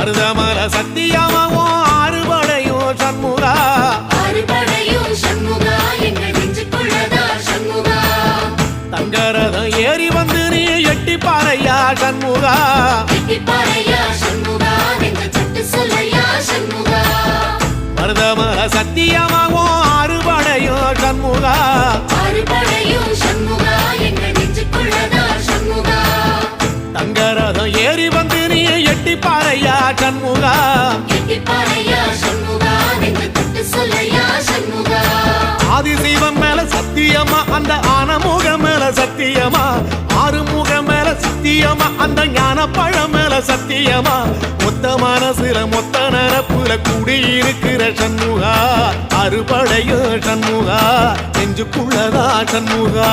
மருதமல சத்தியமாவும் ஆறுபடையும் சண்முகா தங்கரதம் ஏறி வந்து நீ எட்டிப்பாறையா சண்முகா மருதமல சத்தியமாவும் ஆறுபடையும் சண்முகா தங்கரதம் ஏறி வந்து நீ எட்டிப்பாறையா சண்முகா ஆதிசைவம் மேல சத்தியமா அந்த ஆனமுகம் மேல சத்தியமா ஆறுமுகம் மேல சத்தியமா அந்த ஞான பழம் மேல சத்தியமா மொத்த மனசுல மொத்த நரப்புல குடியிருக்கிற சண்முகா அறுபடையும் சண்முகா நெஞ்சுக்குள்ளதா சண்முகா